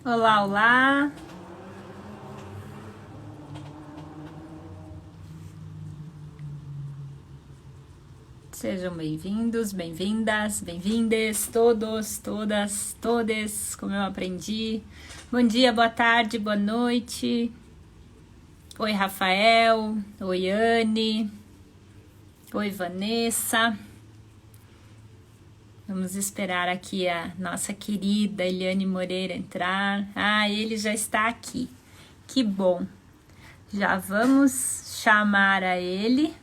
Olá, olá. Sejam bem-vindos, bem-vindas, bem-vindes, todos, todas, todes, como eu aprendi. Bom dia, boa tarde, boa noite. Oi, Rafael. Oi, Anne. Oi, Vanessa. Vamos esperar aqui a nossa querida Eliane Moreira entrar. Ah, ele já está aqui. Que bom. Já vamos chamar a ele.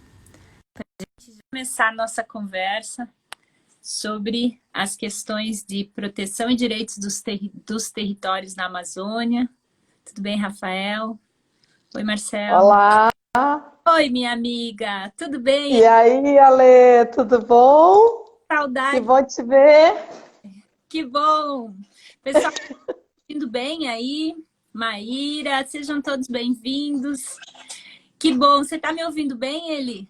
Começar a nossa conversa sobre as questões de proteção e direitos dos territórios na Amazônia. Tudo bem, Rafael? Oi, Marcelo. Olá, Oi, minha amiga. Tudo bem? e aí, Ale, tudo bom? Que Saudade. bom te ver. Que bom. Pessoal, indo bem aí? Maíra, sejam todos bem-vindos. Que bom. Você está me ouvindo bem, Eli?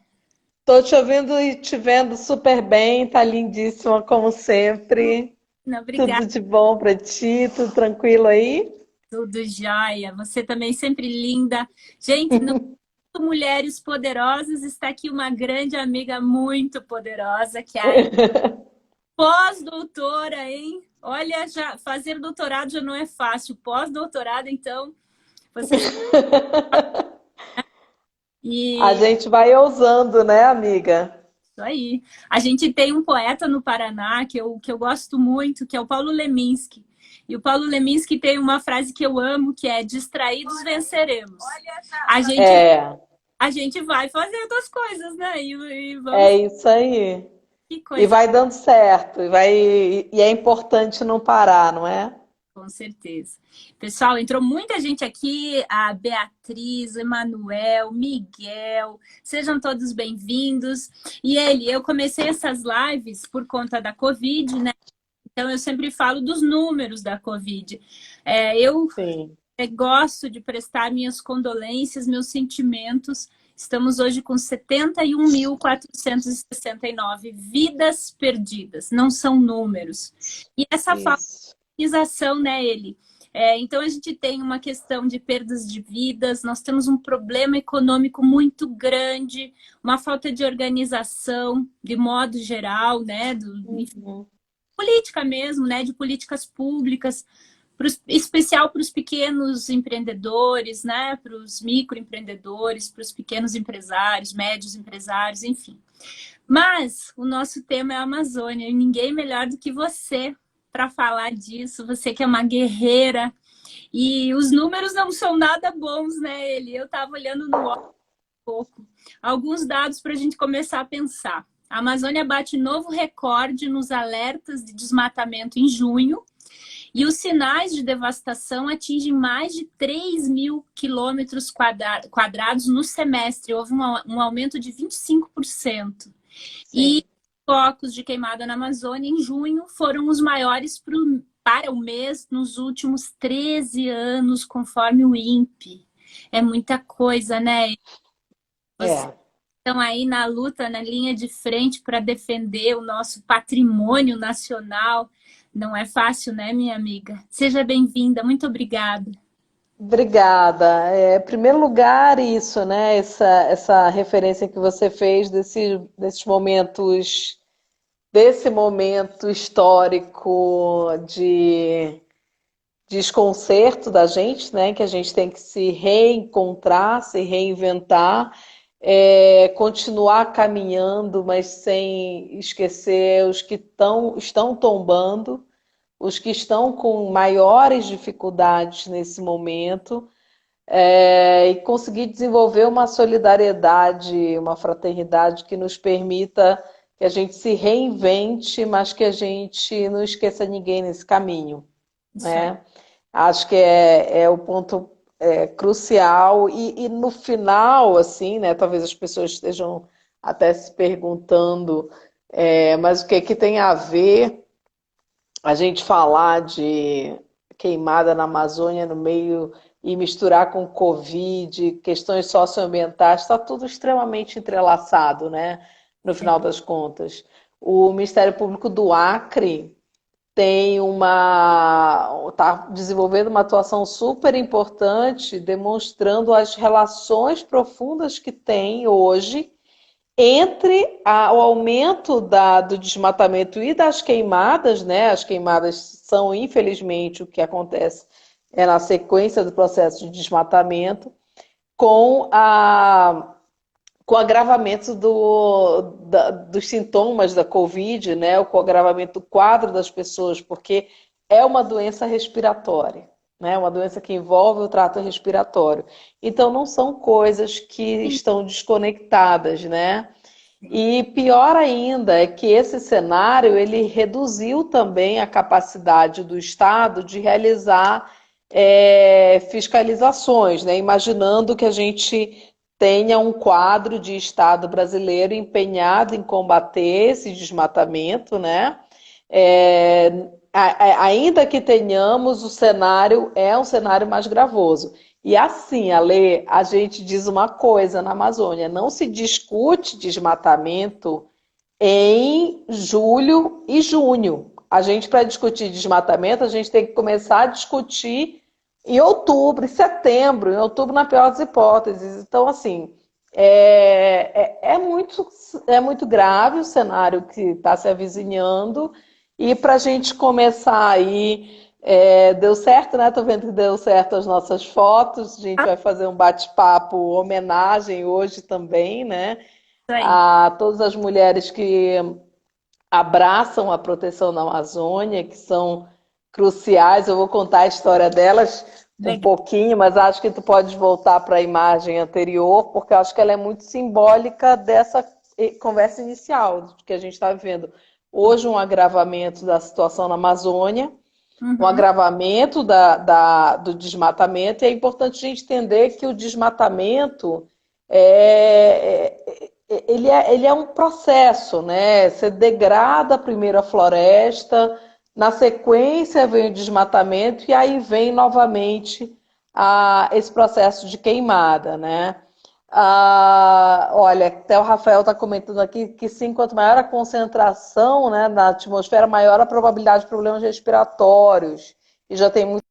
Tô te ouvindo e te vendo super bem, tá lindíssima como sempre. Não, obrigada. Tudo de bom pra ti, tudo tranquilo aí? Tudo jóia. Você também sempre linda. Gente, não Mulheres Poderosas, está aqui uma grande amiga muito poderosa, que é a pós-doutora, hein? Olha, já fazer doutorado já não é fácil. Pós-doutorado, então, você sabe. A E gente vai ousando, né, amiga? isso aí. A gente tem um poeta no Paraná que eu gosto muito, que é o Paulo Leminski. E o Paulo Leminski tem uma frase que eu amo, que é distraídos venceremos. A gente, É, a gente vai fazendo as coisas, né? E vamos. é isso aí. Que E coisa. vai dando certo, e é importante não parar, não é? Com certeza. Pessoal, entrou muita gente aqui, a Beatriz, Emanuel, Miguel, sejam todos bem-vindos. E eu comecei essas lives por conta da Covid, né? Então eu sempre falo dos números da Covid. Eu Sim. gosto de prestar minhas condolências, meus sentimentos. Estamos hoje com 71.469 vidas perdidas, não são números. E essa falta Isso. organização, né, ele. Então, a gente tem uma questão de perdas de vidas, nós temos um problema econômico muito grande, uma falta de organização, de modo geral, né, enfim, Uhum. política mesmo, né, de políticas públicas, especial para os pequenos empreendedores, né, para os microempreendedores, para os pequenos empresários, médios empresários, enfim. Mas o nosso tema é a Amazônia e ninguém melhor do que você para falar disso. Você que é uma guerreira e os números não são nada bons, né, Eli? Eu estava olhando no um pouco alguns dados para a gente começar a pensar. A Amazônia bate novo recorde nos alertas de desmatamento em junho e os sinais de devastação atingem mais de 3.000 quilômetros quadrados no semestre. Houve um aumento de 25%. E Sim. focos de queimada na Amazônia em junho foram os maiores para o mês nos últimos 13 anos, conforme o INPE. É muita coisa, né? Vocês É. estão aí na luta, na linha de frente para defender o nosso patrimônio nacional. Não é fácil, né, minha amiga? Seja bem-vinda, muito obrigada. Obrigada. Em primeiro lugar, isso, né? Essa referência que você fez desses momentos, desse momento histórico de desconcerto da gente, né? Que a gente tem que se reencontrar, se reinventar, continuar caminhando, mas sem esquecer os que estão tombando, os que estão com maiores dificuldades nesse momento, e conseguir desenvolver uma solidariedade, uma fraternidade que nos permita que a gente se reinvente, mas que a gente não esqueça ninguém nesse caminho, Isso aí. né? Acho que é o ponto crucial e no final, assim, né? Talvez as pessoas estejam até se perguntando, mas o que que tem a ver a gente falar de queimada na Amazônia no meio e misturar com Covid, questões socioambientais, está tudo extremamente entrelaçado, né? No final das contas. O Ministério Público do Acre está desenvolvendo uma atuação super importante, demonstrando as relações profundas que tem hoje entre o aumento do desmatamento e das queimadas, né? As queimadas são, infelizmente, o que acontece na sequência do processo de desmatamento, com com o agravamento dos sintomas da Covid, né? Com o agravamento do quadro das pessoas, porque é uma doença respiratória, né? Uma doença que envolve o trato respiratório. Então, não são coisas que Sim, estão desconectadas, né? sim. E pior ainda é que esse cenário ele reduziu também a capacidade do Estado de realizar fiscalizações, né? Imaginando que a gente tenha um quadro de Estado brasileiro empenhado em combater esse desmatamento, né? Ainda que tenhamos, o cenário é um cenário mais gravoso. E assim, Ale, a gente diz uma coisa na Amazônia: não se discute desmatamento em julho e junho. A gente, para discutir desmatamento, a gente tem que começar a discutir em outubro, em setembro, em outubro, na pior das hipóteses. Então, assim, é muito grave o cenário que está se avizinhando. E para a gente começar aí, deu certo, né? Tô vendo que deu certo as nossas fotos. A gente Ah, vai fazer um bate-papo homenagem hoje também, né? isso aí. A todas as mulheres que abraçam a proteção da Amazônia, que são cruciais. Eu vou contar a história delas um Legal. pouquinho, mas acho que tu podes voltar para a imagem anterior, porque eu acho que ela é muito simbólica dessa conversa inicial que a gente está vivendo. Hoje, um agravamento da situação na Amazônia, um Uhum. agravamento do desmatamento, e é importante a gente entender que o desmatamento ele é um processo, né? Você degrada primeiro a floresta, na sequência vem o desmatamento, e aí vem novamente esse processo de queimada, né? Olha, até o Rafael está comentando aqui que sim, quanto maior a concentração, né, na atmosfera, maior a probabilidade de problemas respiratórios. E já tem muito.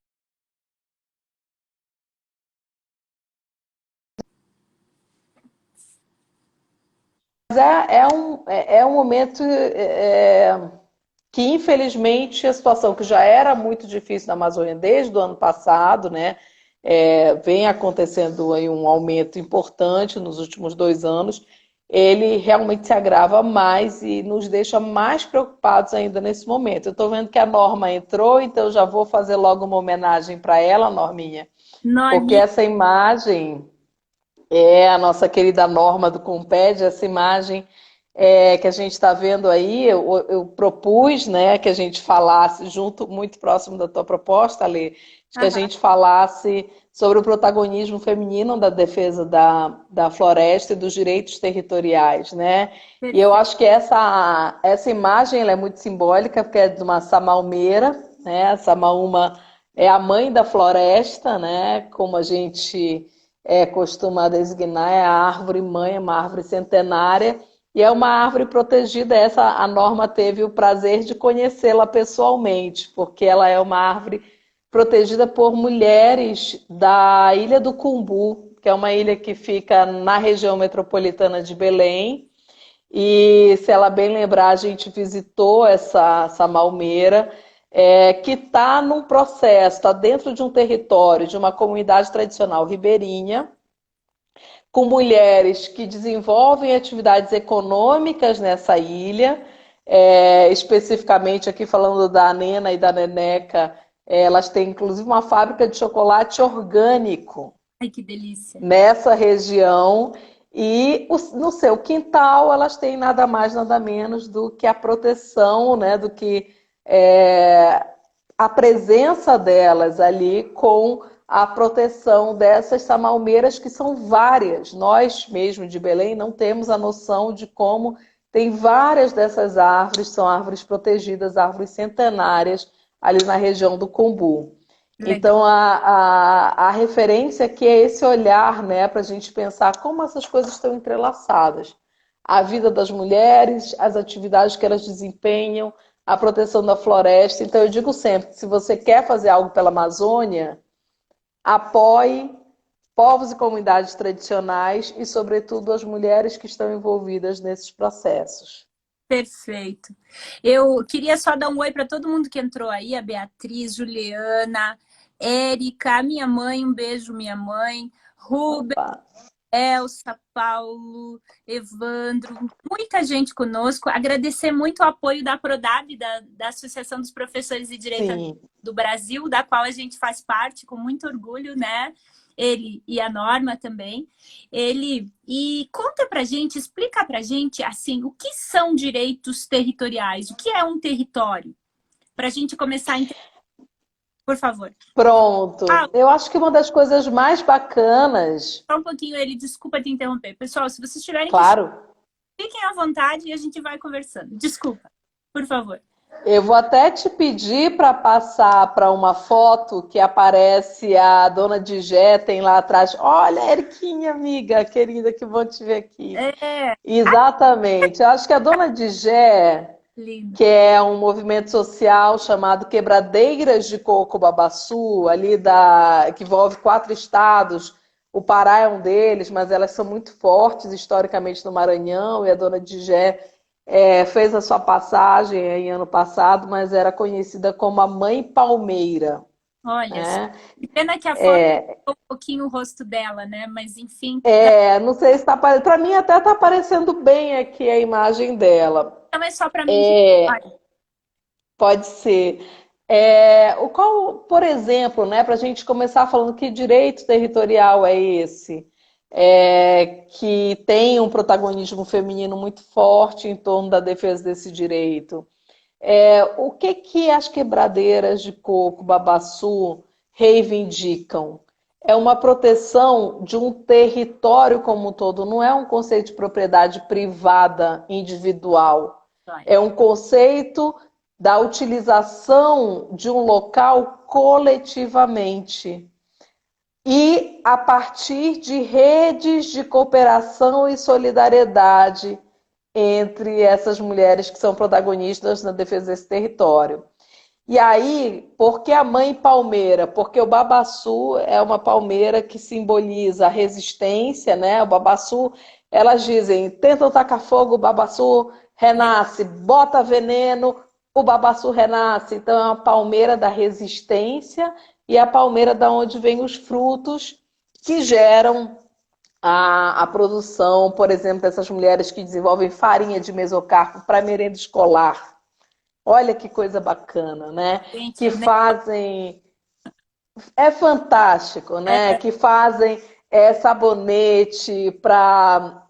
Mas é um momento que, infelizmente, a situação que já era muito difícil na Amazônia desde o ano passado, né, vem acontecendo aí um aumento importante nos últimos 2 anos. Ele realmente se agrava mais e nos deixa mais preocupados ainda nesse momento. Eu estou vendo que a Norma entrou, então eu já vou fazer logo uma homenagem para ela, Norminha, porque Norminha. essa imagem é a nossa querida Norma do Comped, essa imagem que a gente está vendo aí. Eu propus, né, que a gente falasse, junto, muito próximo da tua proposta, Lê, de que a Aham. gente falasse sobre o protagonismo feminino da defesa da floresta e dos direitos territoriais, né? E eu Perfeito. acho que essa imagem ela é muito simbólica, porque é de uma Samalmeira, né? A Samaúma é a mãe da floresta, né? Como a gente costuma designar, é a árvore mãe, é uma árvore centenária, e é uma árvore protegida. Essa a Norma teve o prazer de conhecê-la pessoalmente, porque ela é uma árvore protegida por mulheres da Ilha do Cumbu, que é uma ilha que fica na região metropolitana de Belém. E se ela bem lembrar, a gente visitou essa malmeira, que está num processo, está dentro de um território de uma comunidade tradicional ribeirinha, com mulheres que desenvolvem atividades econômicas nessa ilha, especificamente aqui falando da Nena e da Neneca. Elas têm inclusive uma fábrica de chocolate orgânico Ai, que delícia. nessa região, e no seu quintal elas têm nada mais, nada menos do que a proteção, né, do que é, a presença delas ali com a proteção dessas samalmeiras, que são várias. Nós mesmo de Belém não temos a noção de como tem várias dessas árvores, são árvores protegidas, árvores centenárias ali na região do Cumbu. Legal. Então, a referência aqui é esse olhar, né, para a gente pensar como essas coisas estão entrelaçadas. A vida das mulheres, as atividades que elas desempenham, a proteção da floresta. Então eu digo sempre, se você quer fazer algo pela Amazônia, apoie povos e comunidades tradicionais e, sobretudo, as mulheres que estão envolvidas nesses processos. Perfeito. Eu queria só dar um oi para todo mundo que entrou aí, a Beatriz, Juliana, Érica, a minha mãe, um beijo, minha mãe, Rubens, Opa. Elsa, Paulo, Evandro, muita gente conosco. Agradecer muito o apoio da Prodab, da Associação dos Professores de Direito Sim. do Brasil, da qual a gente faz parte com muito orgulho, né? Ele e a Norma também. E conta pra gente, explica pra gente, assim, o que são direitos territoriais? O que é um território? Pra gente começar a entender, por favor. Pronto. Eu acho que uma das coisas mais bacanas... Só um pouquinho, ele, desculpa te interromper. Pessoal, se vocês tiverem que... Claro. Fiquem à vontade e a gente vai conversando. Desculpa, por favor. Eu vou até te pedir para passar para uma foto que aparece a dona Digé, tem lá atrás. Olha, Eriquinha, amiga, querida, que bom te ver aqui. É, Exatamente. Eu acho que a dona Digé, lindo. que é um movimento social chamado Quebradeiras de Coco Babaçu, que envolve 4 estados. O Pará é um deles, mas elas são muito fortes historicamente no Maranhão, e a dona Digé fez a sua passagem em ano passado, mas era conhecida como a Mãe Palmeira. Olha, Né? que pena que a foto ficou um pouquinho o rosto dela, né? Mas enfim, Não sei se está aparecendo. Para mim até está aparecendo bem aqui a imagem dela. não é só para mim. Pode ser. Por exemplo, né, para a gente começar falando que direito territorial é esse, que tem um protagonismo feminino muito forte em torno da defesa desse direito. O que as quebradeiras de coco, babaçu, reivindicam? É uma proteção de um território como um todo, não é um conceito de propriedade privada, individual. É um conceito da utilização de um local coletivamente. E a partir de redes de cooperação e solidariedade entre essas mulheres que são protagonistas na defesa desse território. E aí, por que a mãe palmeira? Porque o babaçu é uma palmeira que simboliza a resistência, né? O babaçu, elas dizem, tentam tacar fogo, o babaçu renasce, bota veneno, o babaçu renasce. Então é uma palmeira da resistência e a palmeira da onde vêm os frutos que geram a produção, por exemplo, dessas mulheres que desenvolvem farinha de mesocarpo para merenda escolar. Olha que coisa bacana, né? Gente, que fazem... É fantástico, né? Que fazem sabonete para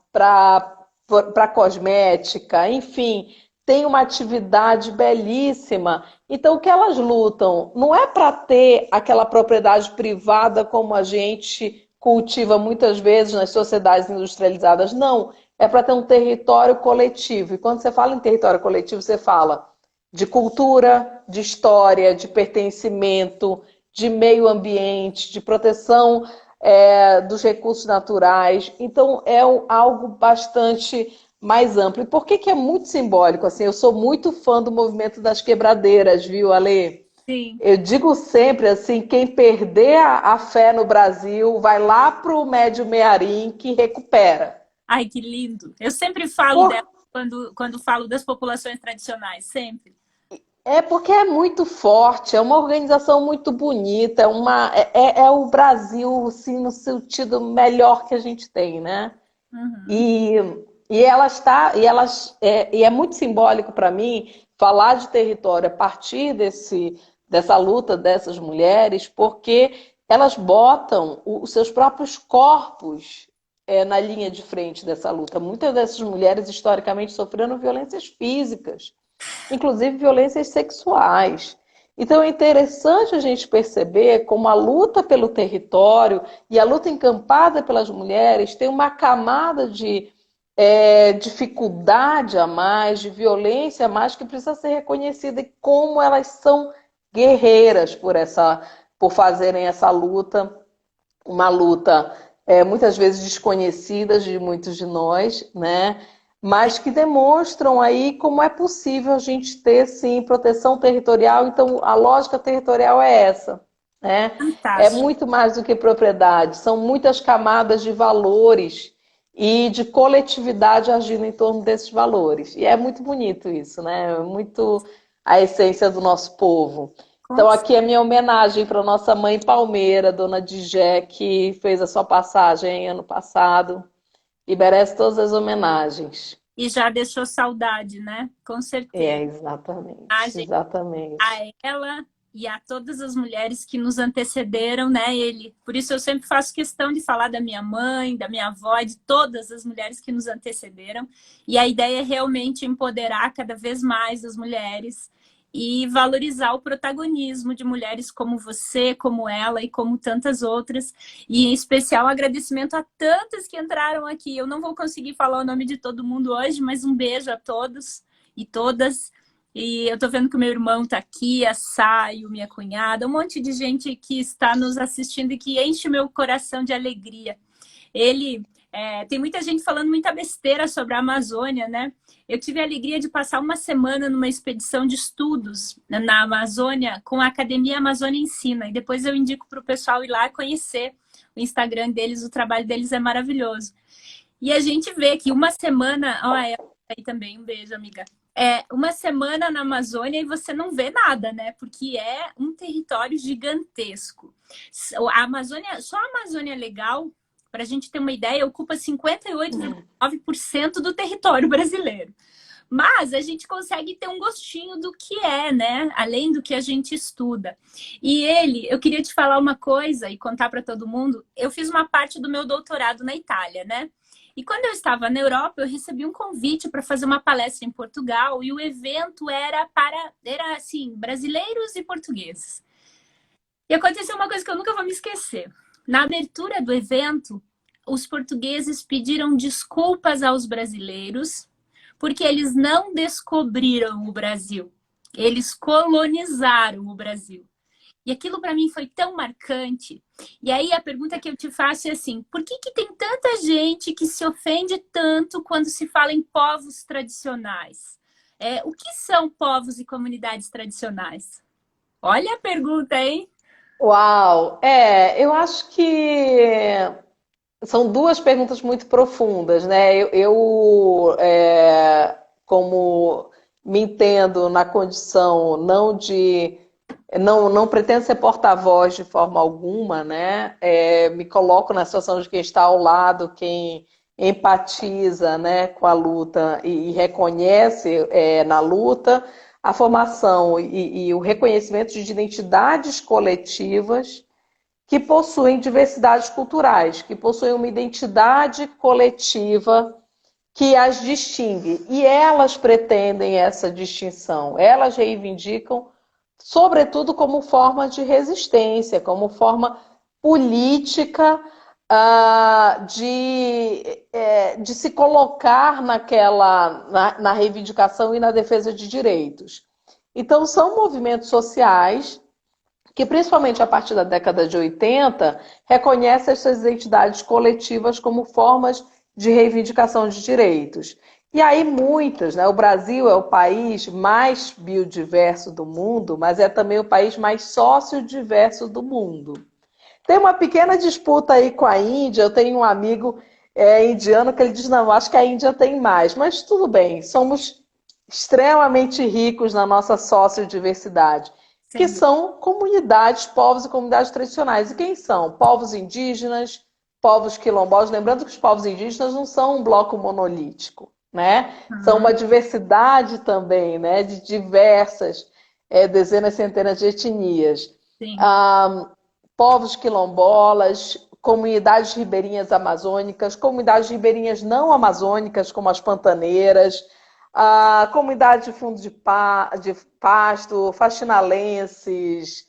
cosmética, enfim, tem uma atividade belíssima. Então, o que elas lutam não é para ter aquela propriedade privada como a gente cultiva muitas vezes nas sociedades industrializadas, não. É para ter um território coletivo. E quando você fala em território coletivo, você fala de cultura, de história, de pertencimento, de meio ambiente, de proteção dos recursos naturais. Então, é algo bastante mais amplo. E por que é muito simbólico? Assim, eu sou muito fã do movimento das quebradeiras, viu, Ale? Sim. Eu digo sempre assim, quem perder a fé no Brasil vai lá para o Médio Mearim que recupera. Ai, que lindo. Eu sempre falo dela quando falo das populações tradicionais, sempre. Porque é muito forte, é uma organização muito bonita, é o Brasil, assim, no sentido melhor que a gente tem, né? Uhum. E é muito simbólico para mim falar de território a partir dessa luta dessas mulheres, porque elas botam os seus próprios corpos na linha de frente dessa luta. Muitas dessas mulheres, historicamente, sofreram violências físicas, inclusive violências sexuais. Então é interessante a gente perceber como a luta pelo território e a luta encampada pelas mulheres tem uma camada de dificuldade a mais, de violência a mais, que precisa ser reconhecida, e como elas são guerreiras por fazerem essa luta, uma luta muitas vezes desconhecida de muitos de nós, né? mas que demonstram aí como é possível a gente ter, sim, proteção territorial. Então, a lógica territorial é essa, né? É Fantástico. muito mais do que propriedade, são muitas camadas de valores e de coletividade agindo em torno desses valores. E é muito bonito isso, né? É muito a essência do nosso povo. Com Então, aqui é minha homenagem para nossa mãe Palmeira, dona Digé, que fez a sua passagem ano passado e merece todas as homenagens. E já deixou saudade, né? Com É, certeza. exatamente, Homenagem a exatamente. ela e a todas as mulheres que nos antecederam, né? Ele. Por isso eu sempre faço questão de falar da minha mãe, da minha avó, de todas as mulheres que nos antecederam. E a ideia é realmente empoderar cada vez mais as mulheres e valorizar o protagonismo de mulheres como você, como ela e como tantas outras. E em especial agradecimento a tantas que entraram aqui. Eu não vou conseguir falar o nome de todo mundo hoje, mas um beijo a todos e todas. E eu tô vendo que o meu irmão tá aqui, a Saio, minha cunhada, um monte de gente que está nos assistindo e que enche meu coração de alegria. Ele tem muita gente falando muita besteira sobre a Amazônia, né? Eu tive a alegria de passar uma semana numa expedição de estudos na Amazônia com a Academia Amazônia Ensina. E depois eu indico para o pessoal ir lá conhecer o Instagram deles, o trabalho deles é maravilhoso. E a gente vê que uma semana. Olha, aí também, um beijo, amiga. Uma semana na Amazônia e você não vê nada, né? Porque é um território gigantesco. A Amazônia, só a Amazônia Legal, para a gente ter uma ideia, ocupa 58,9% do território brasileiro. Mas a gente consegue ter um gostinho do que é, né? Além do que a gente estuda. E eu queria te falar uma coisa e contar para todo mundo. Eu fiz uma parte do meu doutorado na Itália, né? E quando eu estava na Europa, eu recebi um convite para fazer uma palestra em Portugal e o evento era assim, brasileiros e portugueses. E aconteceu uma coisa que eu nunca vou me esquecer. Na abertura do evento, os portugueses pediram desculpas aos brasileiros porque eles não descobriram o Brasil. Eles colonizaram o Brasil. E aquilo para mim foi tão marcante. E aí a pergunta que eu te faço é assim: por que que tem tanta gente que se ofende tanto quando se fala em povos tradicionais? O que são povos e comunidades tradicionais? Olha a pergunta, hein? Uau! Eu acho que são duas perguntas muito profundas, né? Como me entendo na condição não de não pretendo ser porta-voz de forma alguma, né? Me coloco na situação de quem está ao lado, quem empatiza, né, com a luta e reconhece na luta a formação e o reconhecimento de identidades coletivas que possuem diversidades culturais, que possuem uma identidade coletiva que as distingue. E elas pretendem essa distinção, elas reivindicam, sobretudo como forma de resistência, como forma política de se colocar na reivindicação e na defesa de direitos. Então, são movimentos sociais que, principalmente a partir da década de 80, reconhecem essas identidades coletivas como formas de reivindicação de direitos. E aí muitas, né? O Brasil é o país mais biodiverso do mundo, mas é também o país mais sociodiverso do mundo. Tem uma pequena disputa aí com a Índia. Eu tenho um amigo indiano que ele diz, não, acho que a Índia tem mais. Mas tudo bem, somos extremamente ricos na nossa sociodiversidade, que Sem são comunidades, povos e comunidades tradicionais. E quem são? Povos indígenas, povos quilombolas. Lembrando que os povos indígenas não são um bloco monolítico, né? São dúvida. uma diversidade também, né? De diversas, dezenas, centenas de etnias. Sim. Ah, povos quilombolas, comunidades ribeirinhas amazônicas, comunidades ribeirinhas não amazônicas, como as pantaneiras, a comunidade de fundo de pasto, faxinalenses,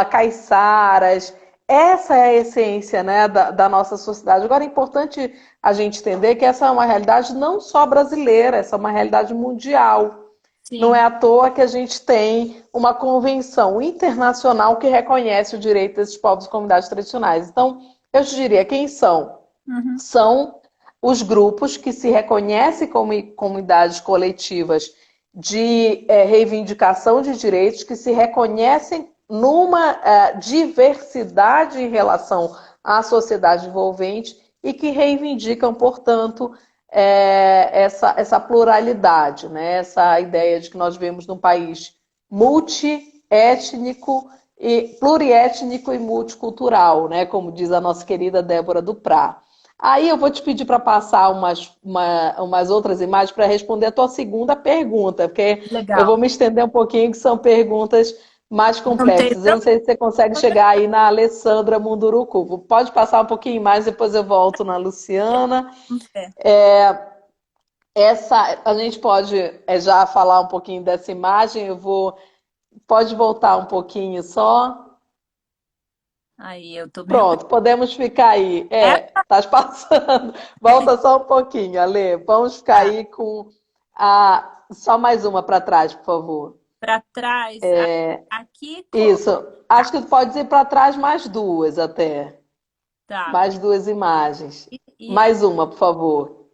caiçaras. Essa é a essência, né, da nossa sociedade. Agora é importante a gente entender que essa é uma realidade não só brasileira, essa é uma realidade mundial. Não é Sim. à toa que a gente tem uma convenção internacional que reconhece o direito desses povos e comunidades tradicionais. Então, eu te diria, quem são? Uhum. São os grupos que se reconhecem como comunidades coletivas de reivindicação de direitos, que se reconhecem numa diversidade em relação à sociedade envolvente e que reivindicam, portanto, essa pluralidade, né? Essa ideia de que nós vivemos num país multiétnico e pluriétnico e multicultural, né? Como diz a nossa querida Débora Duprá. Aí eu vou te pedir para passar umas outras imagens para responder a tua segunda pergunta, porque eu vou Legal. me estender um pouquinho, que são perguntas mais Não tem complexas. Eu não sei se você consegue chegar aí na Alessandra Munduruku. Pode passar um pouquinho mais, depois eu volto na Luciana. problema. A gente pode já falar um pouquinho dessa imagem. Pode voltar um pouquinho só. Aí, eu tô meio... Pronto, podemos ficar aí. É, Tá passando. Volta só um pouquinho, Ale. Vamos ficar tá. aí com só mais uma para trás, por favor. Para trás, aqui, Isso. tá, Acho que pode ir para trás mais duas até. tá. Mais duas imagens. E, Mais uma, por favor.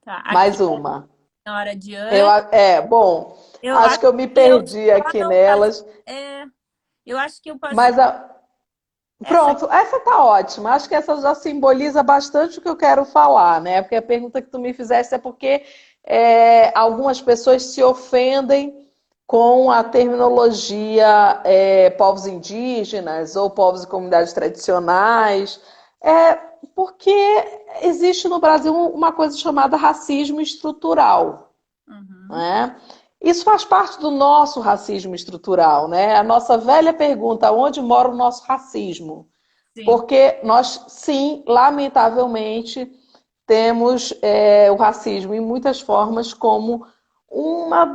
tá. Aqui, Mais uma. na hora de antes, Bom, eu acho acho que eu me que eu perdi só aqui não passei. nelas. Eu acho que eu passei Mas essa. pronto, essa tá ótima. Acho que essa já simboliza bastante o que eu quero falar, né? Porque a pergunta que tu me fizeste é porque algumas pessoas se ofendem com a terminologia povos indígenas ou povos e comunidades tradicionais, porque existe no Brasil uma coisa chamada racismo estrutural, Uhum, né? Isso faz parte do nosso racismo estrutural, né? A nossa velha pergunta, onde mora o nosso racismo? sim. Porque nós, sim, lamentavelmente, temos o racismo em muitas formas como uma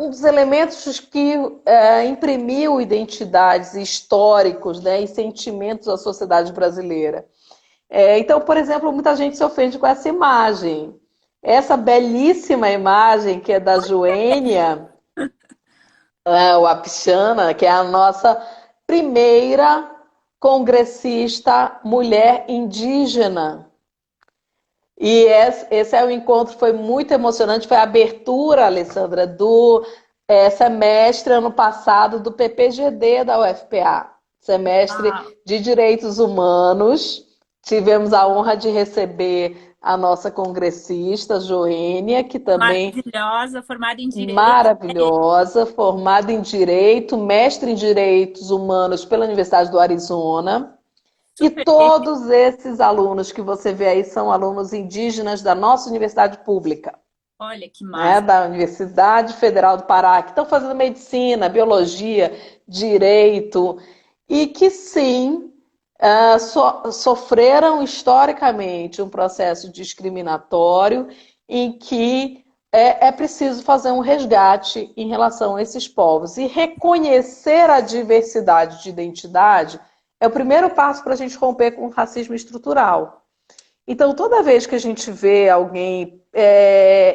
um dos elementos que imprimiu identidades históricos, né, e sentimentos à sociedade brasileira. Então, por exemplo, muita gente se ofende com essa imagem. Essa belíssima imagem que é da Joênia Wapichana, que é a nossa primeira congressista mulher indígena. E esse é o encontro, foi muito emocionante, foi a abertura, Alessandra, do semestre ano passado do PPGD da UFPA, semestre Ah, de Direitos Humanos. Tivemos a honra de receber a nossa congressista, Joênia, que também maravilhosa, formada em Direito. maravilhosa, formada em Direito, mestre em Direitos Humanos pela Universidade do Arizona. E Super. todos esses alunos que você vê aí são alunos indígenas da nossa universidade pública, Olha que né? massa. Da Universidade Federal do Pará, que estão fazendo medicina, biologia, direito, e que sim, sofreram historicamente um processo discriminatório em que é preciso fazer um resgate em relação a esses povos. E reconhecer a diversidade de identidade é o primeiro passo para a gente romper com o racismo estrutural. Então, toda vez que a gente vê alguém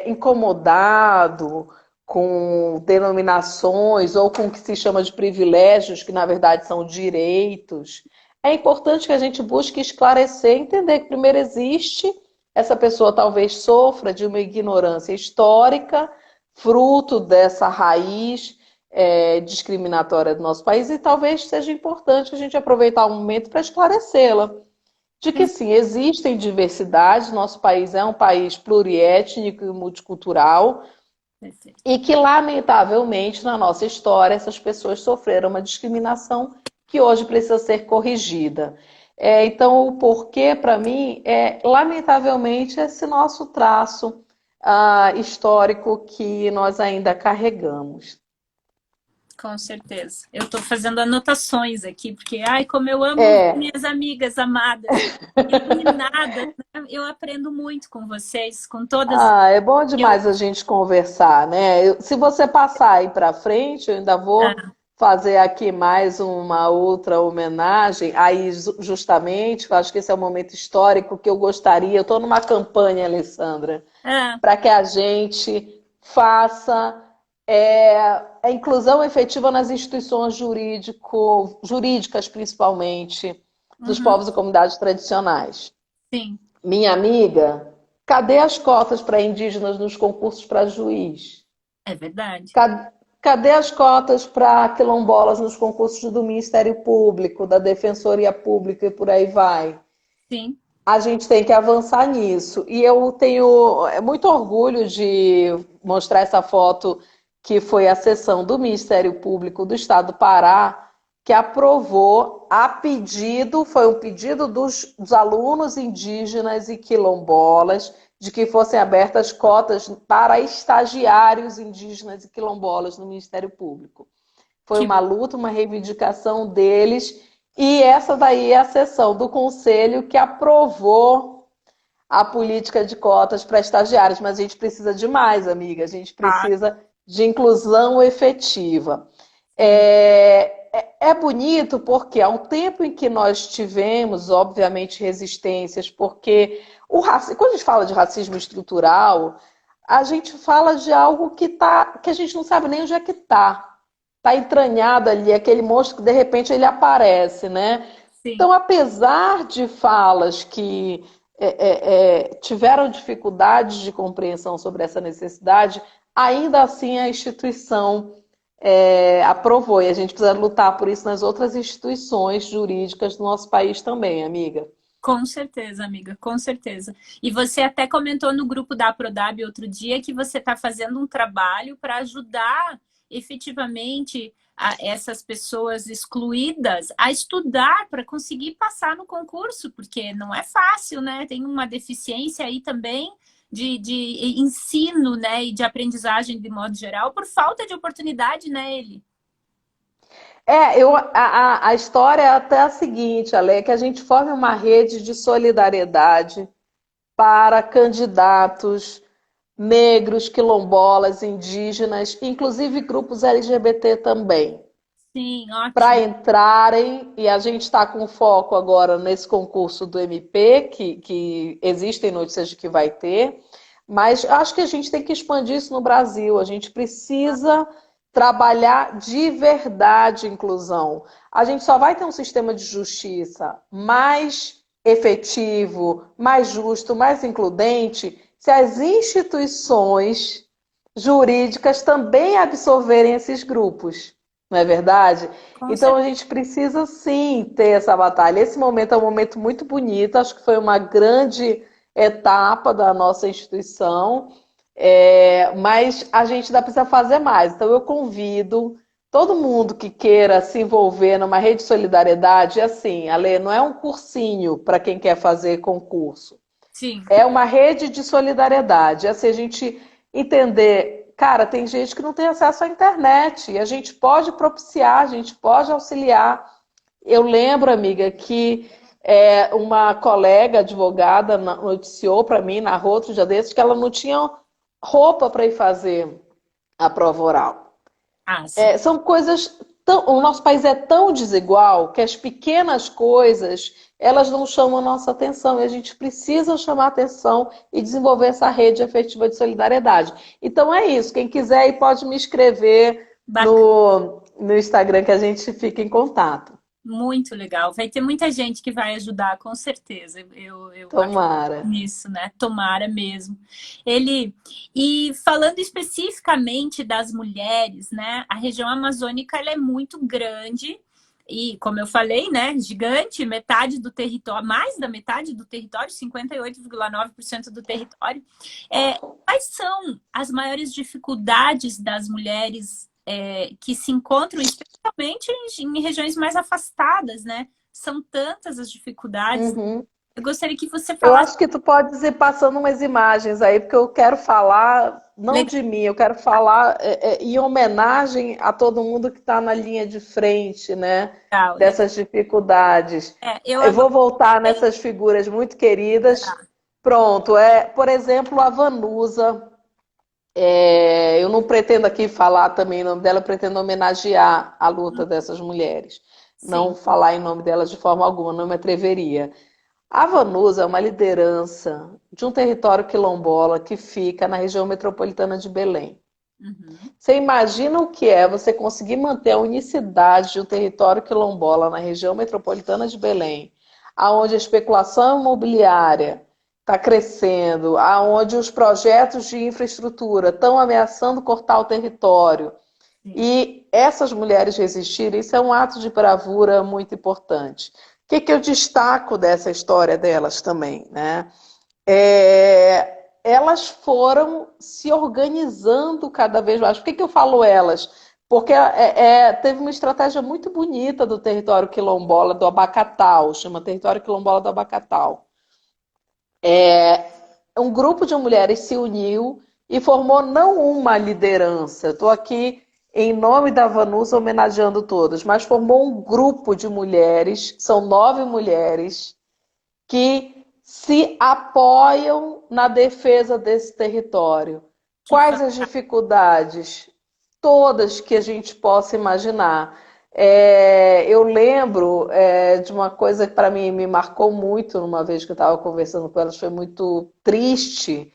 incomodado com denominações ou com o que se chama de privilégios, que na verdade são direitos, é importante que a gente busque esclarecer, entender que primeiro existe, essa pessoa talvez sofra de uma ignorância histórica, fruto dessa raiz discriminatória do nosso país, e talvez seja importante a gente aproveitar o momento para esclarecê-la. De que sim, existem diversidades, nosso país é um país pluriétnico e multicultural, Perfeito. e que, lamentavelmente, na nossa história, essas pessoas sofreram uma discriminação que hoje precisa ser corrigida. Então, o porquê, para mim, lamentavelmente, esse nosso traço histórico que nós ainda carregamos. Com certeza. Eu estou fazendo anotações aqui, porque, ai, como eu amo É, minhas amigas amadas, iluminadas, né? Eu aprendo muito com vocês, com todas. é bom Eu, demais a gente conversar, né? Se você passar aí para frente, eu ainda vou ah, fazer aqui mais uma outra homenagem. Aí, justamente, eu acho que esse é o momento histórico que eu gostaria. Eu estou numa campanha, Alessandra, ah, para que a gente faça a inclusão efetiva nas instituições jurídicas, principalmente, dos Uhum. povos e comunidades tradicionais. Sim, Minha amiga, cadê as cotas para indígenas nos concursos para juiz? é verdade. Cadê as cotas para quilombolas nos concursos do Ministério Público, da Defensoria Pública e por aí vai? Sim, A gente tem que avançar nisso. E eu tenho muito orgulho de mostrar essa foto que foi a sessão do Ministério Público do Estado do Pará, que aprovou a pedido, foi um pedido dos alunos indígenas e quilombolas, de que fossem abertas cotas para estagiários indígenas e quilombolas no Ministério Público. Foi que uma luta, uma reivindicação deles, e essa daí é a sessão do Conselho que aprovou a política de cotas para estagiários, mas a gente precisa de mais, amiga, a gente ah, precisa de inclusão efetiva. sim. É bonito porque ao tempo em que nós tivemos, obviamente, resistências, porque quando a gente fala de racismo estrutural, a gente fala de algo que a gente não sabe nem onde é que está. Está entranhado ali, aquele monstro que de repente ele aparece, né? Sim, Então, apesar de falas que tiveram dificuldades de compreensão sobre essa necessidade, ainda assim a instituição aprovou. E a gente precisa lutar por isso nas outras instituições jurídicas do nosso país também, amiga. com certeza, amiga, com certeza. E você até comentou no grupo da Prodab outro dia que você está fazendo um trabalho para ajudar efetivamente essas pessoas excluídas a estudar para conseguir passar no concurso, porque não é fácil, né? Tem uma deficiência aí também de ensino, né? E de aprendizagem de modo geral, por falta de oportunidade, né, ele? A história é até a seguinte, Ale, é que a gente forme uma rede de solidariedade para candidatos negros, quilombolas, indígenas, inclusive grupos LGBT também, Sim, para ótimo. entrarem, e a gente está com foco agora nesse concurso do MP, que existem notícias de que vai ter, mas acho que a gente tem que expandir isso no Brasil, a gente precisa trabalhar de verdade inclusão. A gente só vai ter um sistema de justiça mais efetivo, mais justo, mais includente, se as instituições jurídicas também absorverem esses grupos, não é verdade? Com Então a certeza. gente precisa sim ter essa batalha. Esse momento é um momento muito bonito, acho que foi uma grande etapa da nossa instituição, mas a gente ainda precisa fazer mais. Então eu convido todo mundo que queira se envolver numa rede de solidariedade, assim, Ale, não é um cursinho para quem quer fazer concurso. Sim. É uma rede de solidariedade. Assim, a gente entender, cara, tem gente que não tem acesso à internet e a gente pode propiciar, a gente pode auxiliar. Eu lembro, amiga, que uma colega advogada noticiou para mim, narrou outro dia desses, que ela não tinha roupa para ir fazer a prova oral. Ah, sim. São coisas o nosso país é tão desigual que as pequenas coisas elas não chamam a nossa atenção e a gente precisa chamar a atenção e desenvolver essa rede efetiva de solidariedade. Então é isso. Quem quiser aí pode me escrever Bacana. no Instagram que a gente fica em contato. Muito legal. Vai ter muita gente que vai ajudar, com certeza. Eu acredito Tomara. nisso, né? Tomara mesmo. Ele e falando especificamente das mulheres, né? A região amazônica ela é muito grande e, como eu falei, né? Gigante, metade do território, mais da metade do território, 58,9% do território. Quais são as maiores dificuldades das mulheres que se encontram, especialmente em regiões mais afastadas, né? São tantas as dificuldades. Uhum. Eu gostaria que você Eu falasse. acho que tu pode ir passando umas imagens aí, porque eu quero falar, não Legal, de mim, eu quero falar em homenagem a todo mundo que está na linha de frente, né, legal. dessas dificuldades. Eu Eu agora vou voltar tenho. nessas figuras muito queridas. Pronto, por exemplo, a Vanusa. Eu não pretendo aqui falar também o nome dela, eu pretendo homenagear a luta dessas mulheres. Não Sim. falar em nome delas de forma alguma, não me atreveria. A Vanusa é uma liderança de um território quilombola que fica na região metropolitana de Belém. Uhum. Você imagina o que é você conseguir manter a unicidade de um território quilombola na região metropolitana de Belém, aonde a especulação imobiliária está crescendo, aonde os projetos de infraestrutura estão ameaçando cortar o território, Sim. e essas mulheres resistirem, isso é um ato de bravura muito importante. O que que eu destaco dessa história delas também, né? Elas foram se organizando cada vez mais. Por que que eu falo elas? Porque teve uma estratégia muito bonita do território quilombola do Abacatal, chama Território Quilombola do Abacatal. Um grupo de mulheres se uniu e formou não uma liderança. Estou aqui em nome da Vanusa homenageando todas, mas formou um grupo de mulheres, são 9 mulheres, que se apoiam na defesa desse território. Que Quais as dificuldades? Todas que a gente possa imaginar. Eu lembro de uma coisa que para mim me marcou muito, uma vez que eu estava conversando com elas, foi muito triste.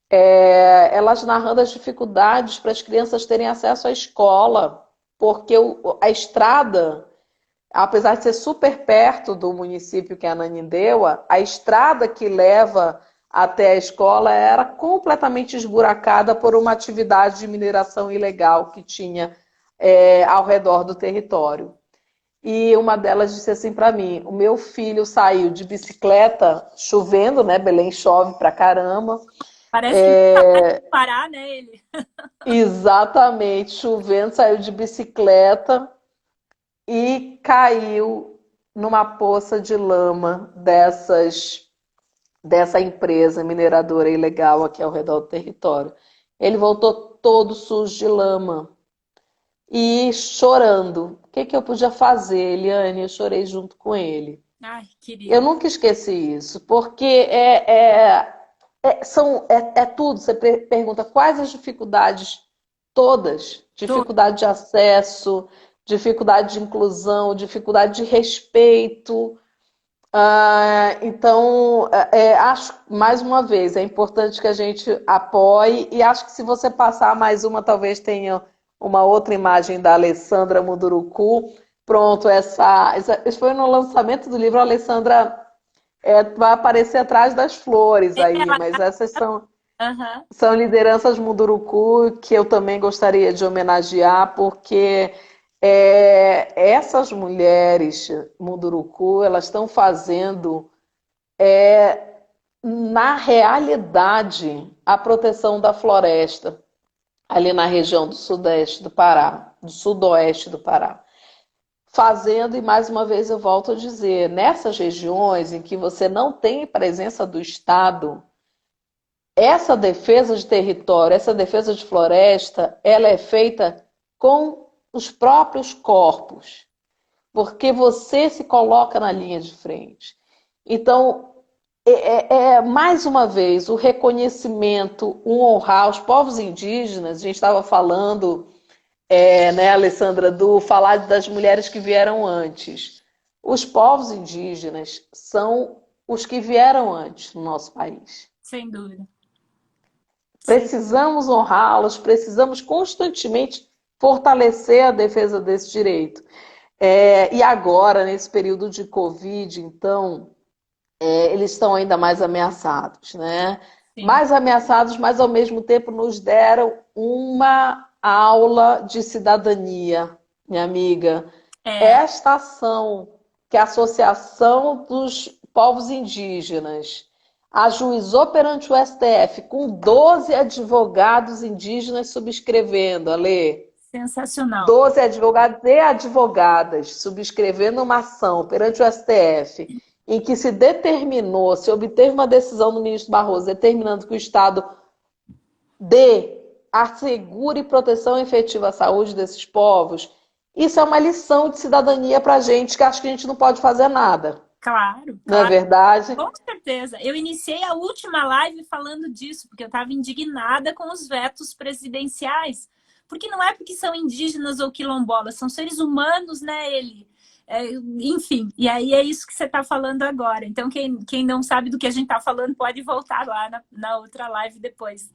Elas narrando as dificuldades para as crianças terem acesso à escola, porque a estrada, apesar de ser super perto do município que é Ananindeua, a estrada que leva até a escola era completamente esburacada por uma atividade de mineração ilegal que tinha ao redor do território. E uma delas disse assim para mim: o meu filho saiu de bicicleta, chovendo, né? Belém chove pra caramba. parece que nunca vai parar, né, ele? Exatamente, chovendo, saiu de bicicleta e caiu numa poça de lama dessa empresa mineradora ilegal aqui ao redor do território. Ele voltou todo sujo de lama e chorando. O que que eu podia fazer, Eliane? Eu chorei junto com ele. Ai, Eu querido. nunca esqueci isso, porque é tudo. Você pergunta quais as dificuldades, todas. Dificuldade de acesso, dificuldade de inclusão, dificuldade de respeito. Então, acho, mais uma vez, é importante que a gente apoie, e acho que se você passar mais uma, talvez tenha uma outra imagem da Alessandra Munduruku. Pronto, esse foi no lançamento do livro. A Alessandra vai aparecer atrás das flores aí, Ela, mas essas aham, são lideranças Munduruku que eu também gostaria de homenagear, porque essas mulheres Munduruku, elas estão fazendo, na realidade, a proteção da floresta, ali na região do sudeste do Pará, do sudoeste do Pará. Fazendo, e mais uma vez eu volto a dizer, nessas regiões em que você não tem presença do Estado, essa defesa de território, essa defesa de floresta, ela é feita com os próprios corpos, porque você se coloca na linha de frente. Então, mais uma vez, o reconhecimento, o honrar os povos indígenas. A gente estava falando, né, Alessandra, do falar das mulheres que vieram antes. Os povos indígenas são os que vieram antes no nosso país. sem dúvida. Sim. Precisamos honrá-los, precisamos constantemente fortalecer a defesa desse direito. E agora, nesse período de Covid, então, eles estão ainda mais ameaçados, né? Sim. Mais ameaçados, mas ao mesmo tempo nos deram uma aula de cidadania, minha amiga. É, Esta ação que a Associação dos Povos Indígenas ajuizou perante o STF, com 12 advogados indígenas subscrevendo, Ale, sensacional. 12 advogados e advogadas subscrevendo uma ação perante o STF, em que se determinou, se obteve uma decisão do ministro Barroso determinando que o Estado dê, assegure proteção efetiva à saúde desses povos. Isso é uma lição de cidadania para a gente, que acho que a gente não pode fazer nada. Claro, Não é claro. verdade? Com certeza. Eu iniciei a última live falando disso, porque eu estava indignada com os vetos presidenciais. Porque não é porque são indígenas ou quilombolas, são seres humanos, né, ele? Enfim, e aí é isso que você está falando agora. Então, quem não sabe do que a gente está falando pode voltar lá na outra live depois.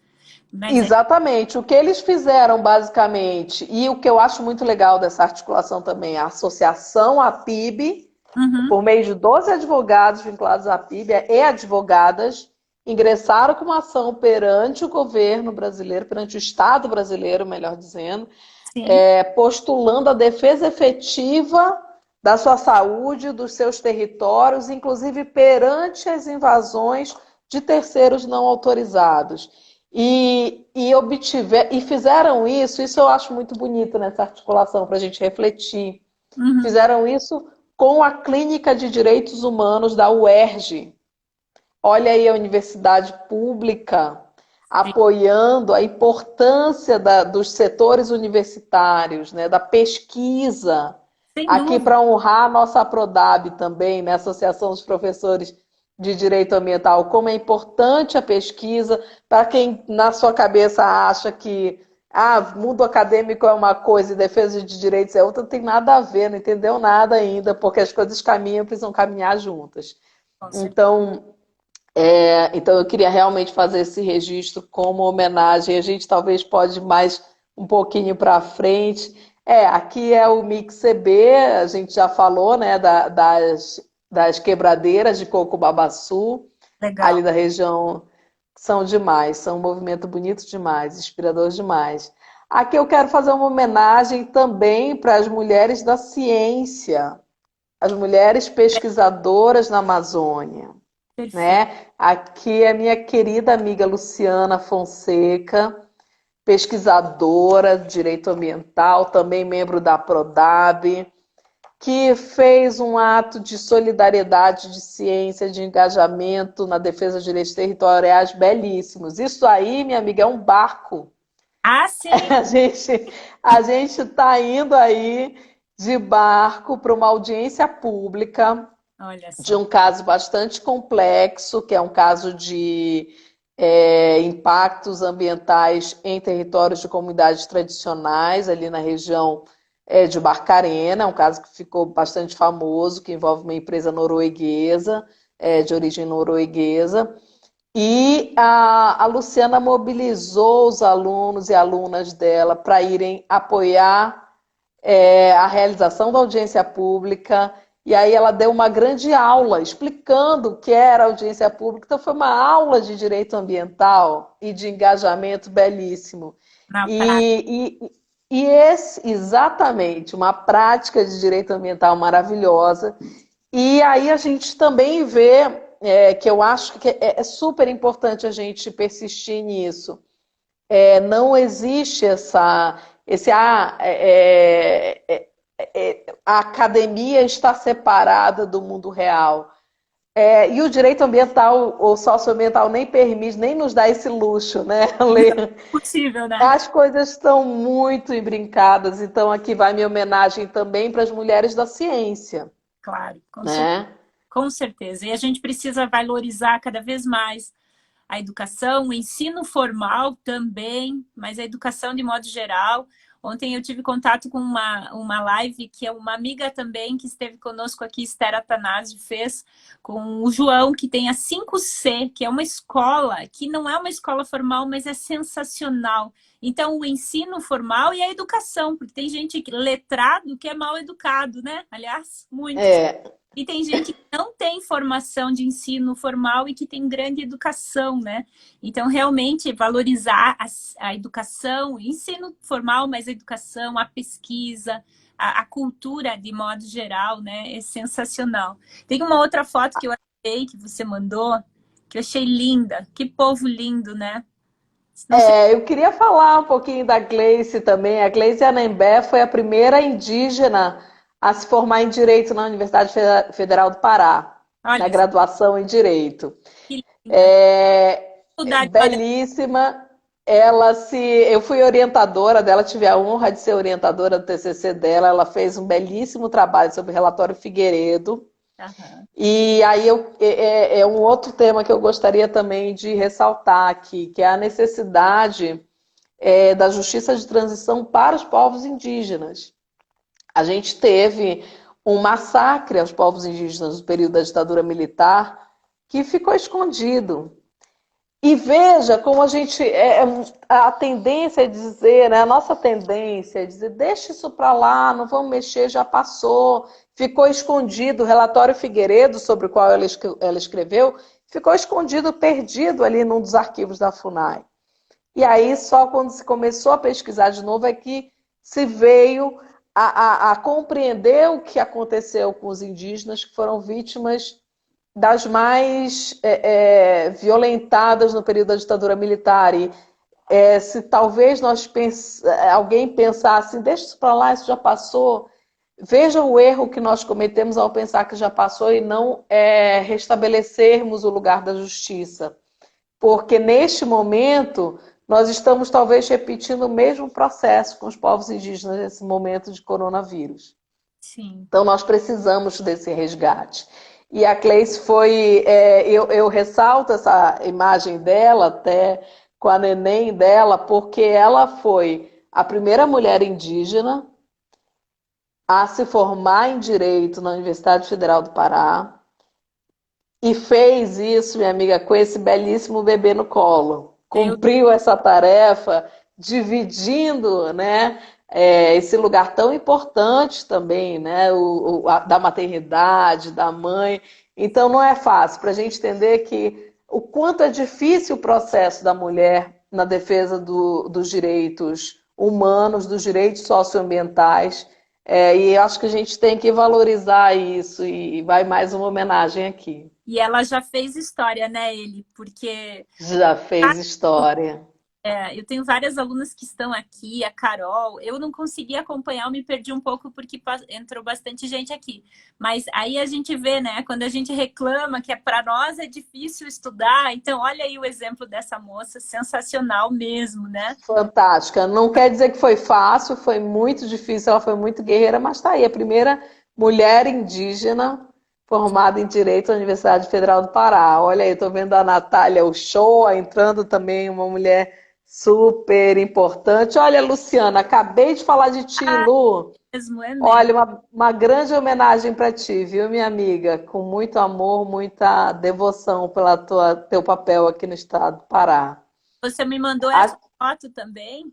Mas Exatamente. O que eles fizeram, basicamente, e o que eu acho muito legal dessa articulação também, a associação à PIB Uhum. por meio de 12 advogados vinculados à PIB e advogadas, ingressaram com uma ação perante o governo brasileiro, perante o Estado brasileiro, melhor dizendo, Sim. postulando a defesa efetiva da sua saúde, dos seus territórios, inclusive perante as invasões de terceiros não autorizados. E fizeram isso eu acho muito bonito nessa articulação para a gente refletir. Uhum. Fizeram isso com a Clínica de Direitos Humanos da UERJ. Olha aí a universidade pública Sim. apoiando a importância dos setores universitários, né, da pesquisa, Sem aqui dúvida. para honrar a nossa Prodab também, né, Associação dos Professores de Direito Ambiental, como é importante a pesquisa, para quem na sua cabeça acha que mundo acadêmico é uma coisa e defesa de direitos é outra, não tem nada a ver, não entendeu nada ainda, porque as coisas caminham, precisam caminhar juntas. Com certeza. Então eu queria realmente fazer esse registro como homenagem. A gente talvez pode ir mais um pouquinho para frente. Aqui é o Mix CB, a gente já falou, né, das quebradeiras de Coco-Babaçu, ali Legal. da região, são demais, são um movimento bonito demais, inspirador demais. Aqui eu quero fazer uma homenagem também para as mulheres da ciência, as mulheres pesquisadoras na Amazônia, Perfeito. né? Aqui é minha querida amiga Luciana Fonseca, pesquisadora de direito ambiental, também membro da Prodab, que fez um ato de solidariedade, de ciência, de engajamento na defesa dos direitos territoriais belíssimos. Isso aí, minha amiga, é um barco. Ah, sim. A gente a gente está indo aí de barco para uma audiência pública Olha de só. um caso bastante complexo, que é um caso de impactos ambientais em territórios de comunidades tradicionais, ali na região de Barcarena, um caso que ficou bastante famoso, que envolve uma empresa norueguesa, de origem norueguesa. E a Luciana mobilizou os alunos e alunas dela para irem apoiar a realização da audiência pública, e aí ela deu uma grande aula explicando o que era audiência pública. Então foi uma aula de direito ambiental e de engajamento belíssimo. Na prática. Exatamente, uma prática de direito ambiental maravilhosa. E aí a gente também vê, que eu acho que é super importante a gente persistir nisso. Não existe a academia está separada do mundo real. E o direito ambiental ou socioambiental nem permite, nem nos dá esse luxo, né, Lê? Possível, né? As coisas estão muito embrincadas, então aqui vai minha homenagem também para as mulheres da ciência, Claro, com certeza. né? Com certeza. E a gente precisa valorizar cada vez mais a educação, o ensino formal também, mas a educação de modo geral. Ontem eu tive contato com uma live que é uma amiga também que esteve conosco aqui, Esther Atanásio, fez com o João, que tem a 5C, que é uma escola que não é uma escola formal, mas é sensacional. Então, o ensino formal e a educação, porque tem gente letrado que é mal educado, né? Aliás, muitos. É, E tem gente que não tem formação de ensino formal e que tem grande educação, né? Então, realmente, valorizar a educação, ensino formal, mas a educação, a pesquisa, a cultura, de modo geral, né? É sensacional. Tem uma outra foto que eu achei, que você mandou, que eu achei linda. Que povo lindo, né? Não sei. eu queria falar um pouquinho da Gleice também. A Gleice Anembé foi a primeira indígena a se formar em Direito na Universidade Federal do Pará, na Olha, graduação em Direito. que linda. É Faculdade, olha, belíssima. Eu fui orientadora dela, tive a honra de ser orientadora do TCC dela. Ela fez um belíssimo trabalho sobre o relatório Figueiredo. aham. E aí é um outro tema que eu gostaria também de ressaltar aqui, que é a necessidade da justiça de transição para os povos indígenas. A gente teve um massacre aos povos indígenas no período da ditadura militar que ficou escondido. E veja como a gente a tendência é dizer, né? A nossa tendência é dizer, deixa isso para lá, não vamos mexer, já passou, ficou escondido. O relatório Figueiredo, sobre o qual ela escreveu, ficou escondido, perdido ali num dos arquivos da FUNAI. E aí, só quando se começou a pesquisar de novo, é que se veio a compreender o que aconteceu com os indígenas que foram vítimas das mais violentadas no período da ditadura militar. E se talvez alguém pensasse, deixa isso para lá, isso já passou. Veja o erro que nós cometemos ao pensar que já passou e não restabelecermos o lugar da justiça. Porque neste momento nós estamos talvez repetindo o mesmo processo com os povos indígenas nesse momento de coronavírus. Sim. Então nós precisamos desse resgate. E a Cleice foi, eu ressalto essa imagem dela até com a neném dela, porque ela foi a primeira mulher indígena a se formar em Direito na Universidade Federal do Pará e fez isso, minha amiga, com esse belíssimo bebê no colo. Cumpriu essa tarefa dividindo, né, esse lugar tão importante também, né, da maternidade, da mãe. Então não é fácil para a gente entender que o quanto é difícil o processo da mulher na defesa dos direitos humanos, dos direitos socioambientais. E acho que a gente tem que valorizar isso, e vai mais uma homenagem aqui. E ela já fez história, né, ele? Porque Já fez história. eu tenho várias alunas que estão aqui, a Carol. Eu não consegui acompanhar, eu me perdi um pouco porque entrou bastante gente aqui. Mas aí a gente vê, né? Quando a gente reclama que para nós é difícil estudar. Então, olha aí o exemplo dessa moça, sensacional mesmo, né? Fantástica. Não quer dizer que foi fácil, foi muito difícil, ela foi muito guerreira, mas está aí, a primeira mulher indígena formada em Direito na Universidade Federal do Pará. Olha aí, estou vendo a Natália Uchoa entrando também, uma mulher super importante. Olha, Luciana, acabei de falar de ti, Lu. Mesmo, é mesmo. Olha, uma grande homenagem para ti, viu, minha amiga? Com muito amor, muita devoção pela teu papel aqui no estado do Pará. Você me mandou essa foto também,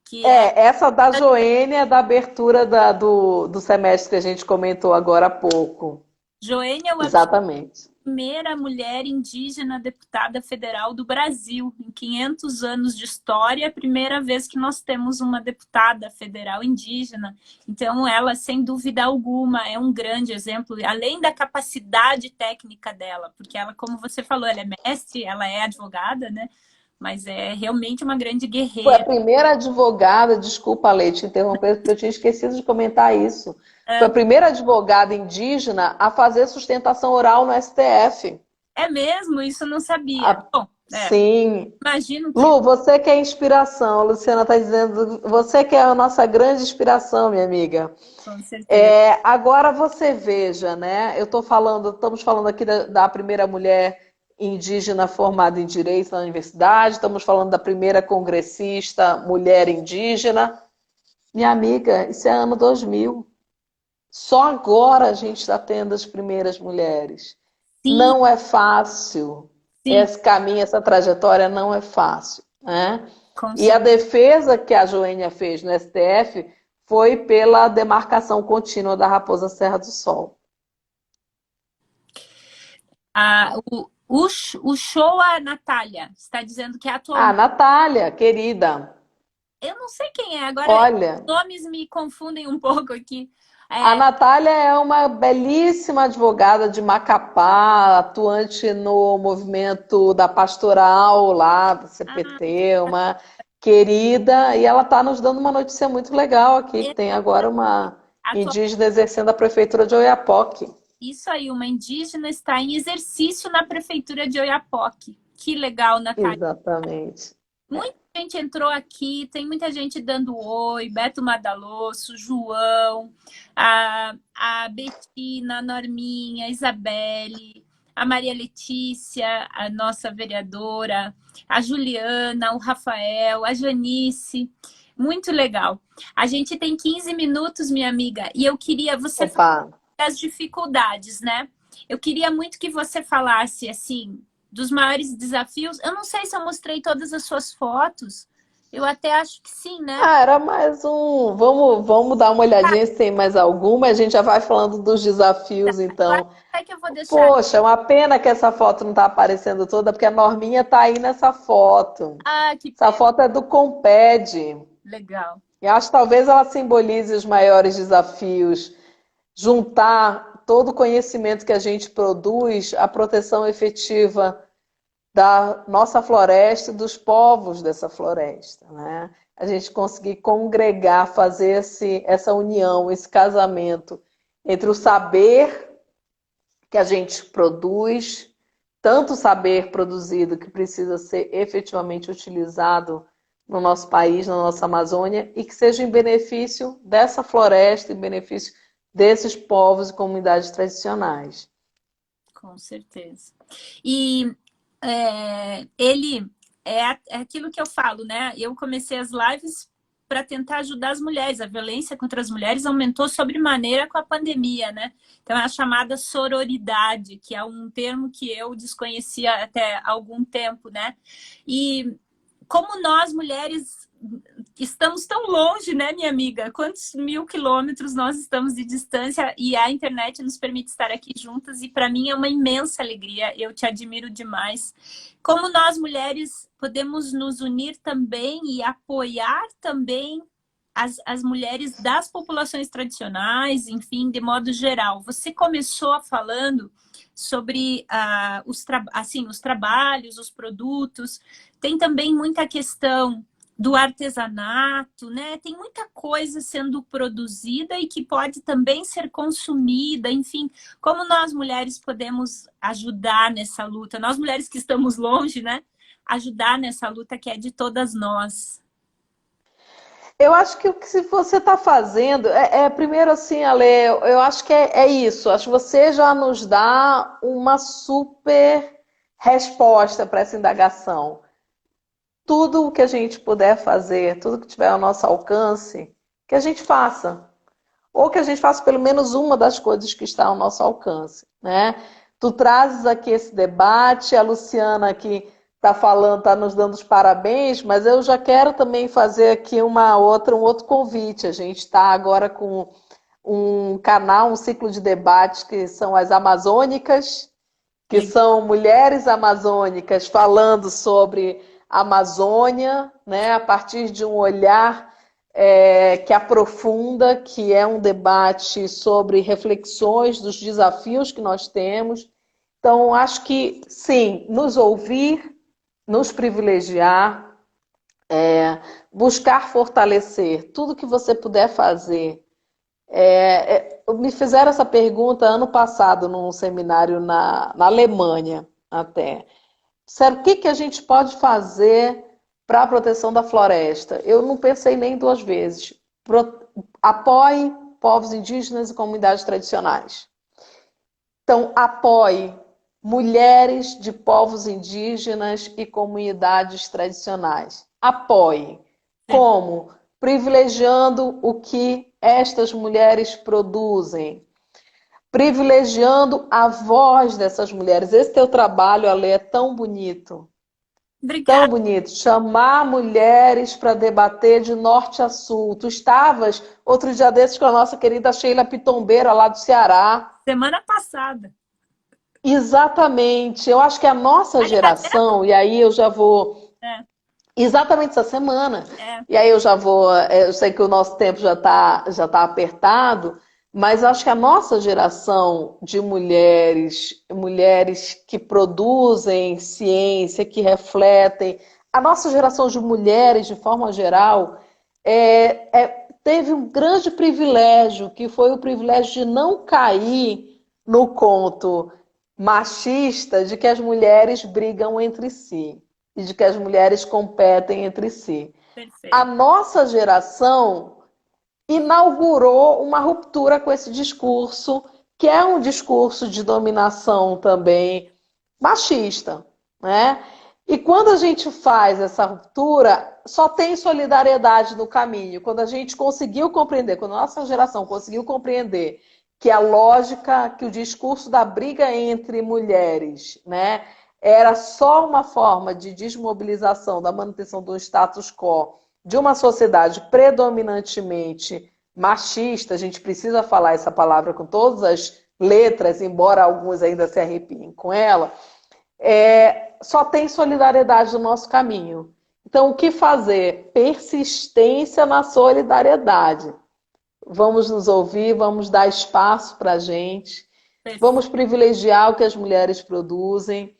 que Essa da Joênia, da abertura do semestre que a gente comentou agora há pouco. Joênia é Exatamente. primeira mulher indígena deputada federal do Brasil. Em 500 anos de história, é a primeira vez que nós temos uma deputada federal indígena. Então, ela, sem dúvida alguma, é um grande exemplo, além da capacidade técnica dela, porque ela, como você falou, ela é mestre, ela é advogada, né? Mas é realmente uma grande guerreira. Foi a primeira advogada, desculpa, Leite, interromper, porque eu tinha esquecido de comentar isso. Foi a primeira advogada indígena a fazer sustentação oral no STF. É mesmo? Isso eu não sabia. Bom, sim. Imagino que... Lu, você que é inspiração, a Luciana está dizendo, você que é a nossa grande inspiração, minha amiga. Com certeza. Agora você veja, né? Estamos falando aqui da primeira mulher indígena formada em Direito na universidade, estamos falando da primeira congressista mulher indígena. Minha amiga, isso é ano 2000. Só agora a gente está tendo as primeiras mulheres. Sim. Não é fácil. Sim. Esse caminho, essa trajetória não é fácil, né? E a defesa que a Joênia fez no STF foi pela demarcação contínua da Raposa Serra do Sol. O show, a Natália, está dizendo que é atual. A Natália, querida. Eu não sei quem é, agora olha, os nomes me confundem um pouco aqui. A Natália é uma belíssima advogada de Macapá, atuante no movimento da pastoral lá, do CPT, uma querida, e ela está nos dando uma notícia muito legal aqui, que tem agora uma indígena exercendo a prefeitura de Oiapoque. Isso aí, uma indígena está em exercício na prefeitura de Oiapoque. Que legal, Natália. Exatamente. Muita gente entrou aqui, tem muita gente dando oi, Beto Madalosso, João, a Betina, a Norminha, a Isabelle, a Maria Letícia, a nossa vereadora, a Juliana, o Rafael, a Janice. Muito legal. A gente tem 15 minutos, minha amiga, e eu queria você falar das dificuldades, né? Eu queria muito que você falasse, assim, dos maiores desafios. Eu não sei se eu mostrei todas as suas fotos. Eu até acho que sim, né? Ah, era mais um. Vamos dar uma olhadinha se tem mais alguma. A gente já vai falando dos desafios, Eu acho então. até que eu vou deixar. Poxa, é uma pena que essa foto não está aparecendo toda, porque a Norminha está aí nessa foto. Ah, que Essa pena. foto é do Comped. Legal. E acho que talvez ela simbolize os maiores desafios, juntar todo o conhecimento que a gente produz à proteção efetiva da nossa floresta e dos povos dessa floresta, né? A gente conseguir congregar, fazer essa união, esse casamento entre o saber que a gente produz, tanto saber produzido que precisa ser efetivamente utilizado no nosso país, na nossa Amazônia, e que seja em benefício dessa floresta, em benefício desses povos e comunidades tradicionais. Com certeza. E ele é aquilo que eu falo, né? Eu comecei as lives para tentar ajudar as mulheres. A violência contra as mulheres aumentou sobremaneira com a pandemia, né? Então, é a chamada sororidade, que é um termo que eu desconhecia até há algum tempo, né? E como nós, mulheres, estamos tão longe, né, minha amiga? Quantos mil quilômetros nós estamos de distância e a internet nos permite estar aqui juntas e para mim é uma imensa alegria, eu te admiro demais. Como nós, mulheres, podemos nos unir também e apoiar também as mulheres das populações tradicionais, enfim, de modo geral. Você começou falando sobre os trabalhos, os produtos, tem também muita questão do artesanato, né? Tem muita coisa sendo produzida e que pode também ser consumida, enfim, como nós mulheres podemos ajudar nessa luta? Nós mulheres que estamos longe, né? Ajudar nessa luta que é de todas nós. Eu acho que o que você está fazendo primeiro assim, Ale, eu acho que é isso. Acho que você já nos dá uma super resposta para essa indagação. Tudo o que a gente puder fazer, tudo que tiver ao nosso alcance, que a gente faça. Ou que a gente faça pelo menos uma das coisas que está ao nosso alcance, né? Tu trazes aqui esse debate, a Luciana aqui está falando, está nos dando os parabéns, mas eu já quero também fazer aqui um outro convite. A gente está agora com um canal, um ciclo de debates que são as amazônicas, que são mulheres amazônicas falando sobre a Amazônia, né, a partir de um olhar que aprofunda, que é um debate sobre reflexões dos desafios que nós temos. Então, acho que, sim, nos ouvir, nos privilegiar, buscar fortalecer tudo que você puder fazer. Me fizeram essa pergunta ano passado num seminário na Alemanha, até. Disseram, o que a gente pode fazer para a proteção da floresta? Eu não pensei nem duas vezes. Apoie povos indígenas e comunidades tradicionais. Então, apoie mulheres de povos indígenas e comunidades tradicionais. Apoie. Como? Privilegiando o que estas mulheres produzem. Privilegiando a voz dessas mulheres. Esse teu trabalho, Ale, é tão bonito. Obrigada. Tão bonito. Chamar mulheres para debater de norte a sul. Tu estavas outro dia desses com a nossa querida Sheila Pitombeira, lá do Ceará. Semana passada. Exatamente. Eu acho que a nossa geração, e aí eu já vou... Exatamente essa semana. E aí eu já vou... Eu sei que o nosso tempo já tá apertado, mas acho que a nossa geração de mulheres que produzem ciência, que refletem, a nossa geração de mulheres, de forma geral, teve um grande privilégio, que foi o privilégio de não cair no conto machista de que as mulheres brigam entre si e de que as mulheres competem entre si. Perfeito. A nossa geração inaugurou uma ruptura com esse discurso, que é um discurso de dominação também machista, né? E quando a gente faz essa ruptura, só tem solidariedade no caminho. Quando a gente conseguiu compreender, quando a nossa geração conseguiu compreender que a lógica, que o discurso da briga entre mulheres, né, era só uma forma de desmobilização da manutenção do status quo de uma sociedade predominantemente machista, a gente precisa falar essa palavra com todas as letras, embora alguns ainda se arrepiem com ela, só tem solidariedade no nosso caminho. Então, o que fazer? Persistência na solidariedade. Vamos nos ouvir, vamos dar espaço para a gente, vamos privilegiar o que as mulheres produzem.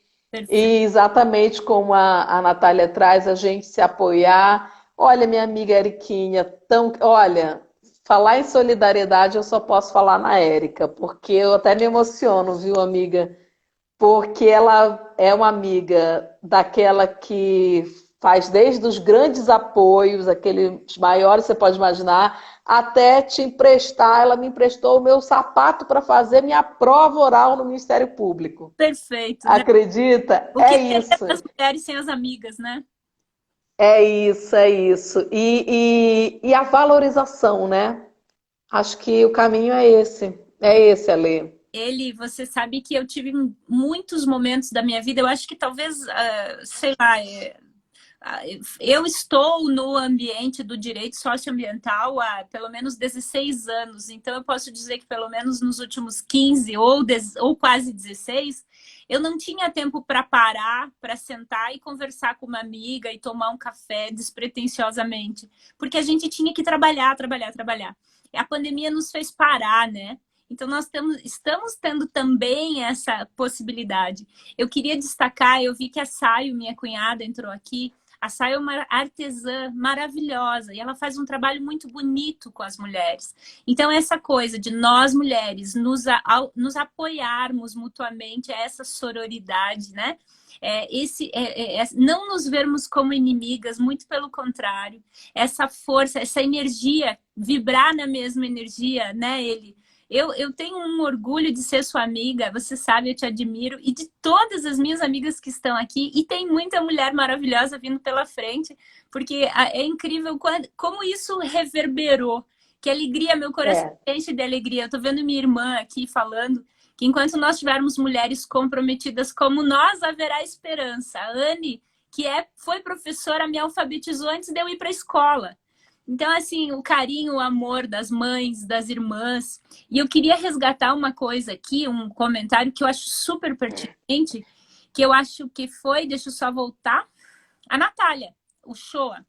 E exatamente como a Natália traz, a gente se apoiar. Olha, minha amiga Eriquinha, olha, falar em solidariedade eu só posso falar na Érica, porque eu até me emociono, viu, amiga? Porque ela é uma amiga daquela que faz desde os grandes apoios, aqueles maiores você pode imaginar, até te emprestar. Ela me emprestou o meu sapato para fazer minha prova oral no Ministério Público. Perfeito. Acredita? O que é isso. As mulheres sem as amigas, né? É isso, é isso. E a valorização, né? Acho que o caminho é esse. É esse, Alê. Você sabe que eu tive muitos momentos da minha vida, eu acho que talvez, sei lá, eu estou no ambiente do direito socioambiental há pelo menos 16 anos, então eu posso dizer que pelo menos nos últimos 15 ou quase 16, eu não tinha tempo para parar, para sentar e conversar com uma amiga e tomar um café despretensiosamente, porque a gente tinha que trabalhar, trabalhar, trabalhar. A pandemia nos fez parar, né? Então, nós estamos tendo também essa possibilidade. Eu queria destacar, eu vi que a Saio, minha cunhada, entrou aqui. A Saio é uma artesã maravilhosa e ela faz um trabalho muito bonito com as mulheres. Então, essa coisa de nós, mulheres, nos apoiarmos mutuamente, essa sororidade, né? Não nos vermos como inimigas, muito pelo contrário. Essa força, essa energia, vibrar na mesma energia, né, eu tenho um orgulho de ser sua amiga, você sabe, eu te admiro, e de todas as minhas amigas que estão aqui, e tem muita mulher maravilhosa vindo pela frente, porque é incrível como isso reverberou. Que alegria, meu coração enche de alegria. Eu tô vendo minha irmã aqui falando que enquanto nós tivermos mulheres comprometidas como nós, haverá esperança. A Anne, que foi professora, me alfabetizou antes de eu ir para a escola. Então, assim, o carinho, o amor das mães, das irmãs. E eu queria resgatar uma coisa aqui, um comentário que eu acho super pertinente, que eu acho que foi, deixa eu só voltar, a Natália, o Shoa.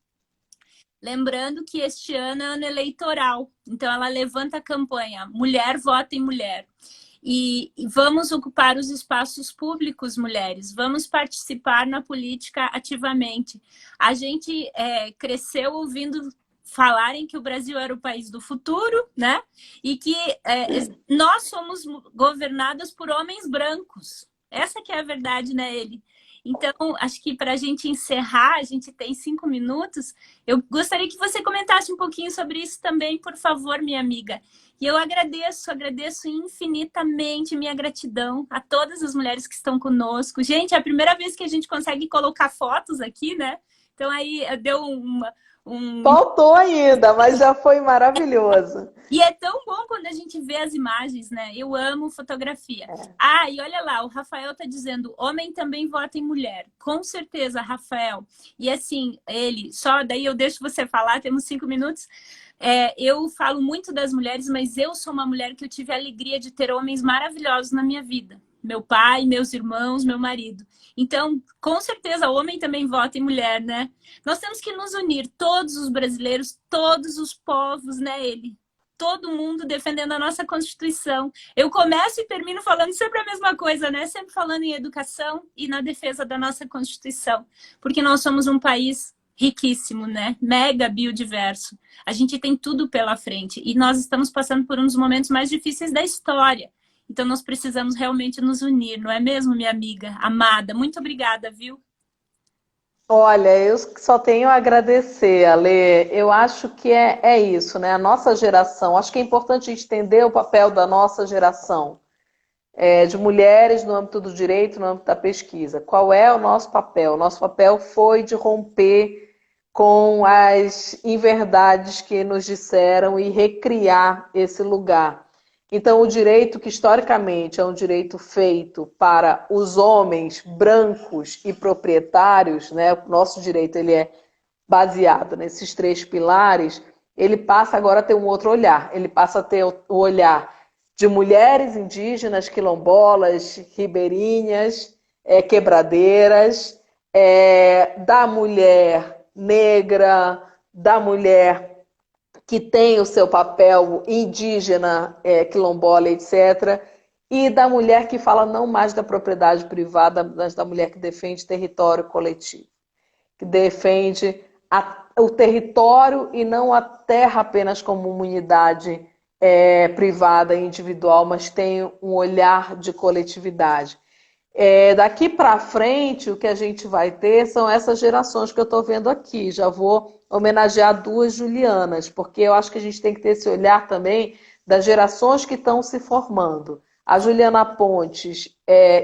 Lembrando que este ano é ano eleitoral, então ela levanta a campanha Mulher Vota em Mulher. E vamos ocupar os espaços públicos, mulheres. Vamos participar na política ativamente. A gente cresceu ouvindo falarem que o Brasil era o país do futuro, né? E que nós somos governadas por homens brancos. Essa que é a verdade, né, Eli? Então, acho que para a gente encerrar, a gente tem 5 minutos, eu gostaria que você comentasse um pouquinho sobre isso também, por favor, minha amiga. E eu agradeço infinitamente, minha gratidão a todas as mulheres que estão conosco. Gente, é a primeira vez que a gente consegue colocar fotos aqui, né? Então aí deu Faltou ainda, mas já foi maravilhoso. E é tão bom quando a gente vê as imagens, né? Eu amo fotografia. E olha lá, o Rafael tá dizendo, homem também vota em mulher. Com certeza, Rafael. E assim, daí eu deixo você falar, temos 5 minutos. Eu falo muito das mulheres, mas eu sou uma mulher que eu tive a alegria de ter homens maravilhosos na minha vida. Meu pai, meus irmãos, meu marido. Então, com certeza, homem também vota em mulher, né? Nós temos que nos unir, todos os brasileiros, todos os povos, né, todo mundo defendendo a nossa Constituição. Eu começo e termino falando sempre a mesma coisa, né? Sempre falando em educação e na defesa da nossa Constituição. Porque nós somos um país riquíssimo, né? Mega biodiverso. A gente tem tudo pela frente. E nós estamos passando por um dos momentos mais difíceis da história. Então, nós precisamos realmente nos unir, não é mesmo, minha amiga amada? Muito obrigada, viu? Olha, eu só tenho a agradecer, Ale. Eu acho que é isso, né? A nossa geração, acho que é importante a gente entender o papel da nossa geração, de mulheres no âmbito do direito, no âmbito da pesquisa. Qual é o nosso papel? O nosso papel foi de romper com as inverdades que nos disseram e recriar esse lugar. Então, o direito que historicamente é um direito feito para os homens brancos e proprietários, né? O nosso direito ele é baseado nesses três pilares, ele passa agora a ter um outro olhar. Ele passa a ter o olhar de mulheres indígenas, quilombolas, ribeirinhas, quebradeiras, da mulher negra, da mulher que tem o seu papel indígena, quilombola, etc., e da mulher que fala não mais da propriedade privada, mas da mulher que defende território coletivo, que defende o território e não a terra apenas como uma unidade privada e individual, mas tem um olhar de coletividade. Daqui para frente, o que a gente vai ter são essas gerações que eu estou vendo aqui. Já vou homenagear duas Julianas, porque eu acho que a gente tem que ter esse olhar também das gerações que estão se formando. A Juliana Pontes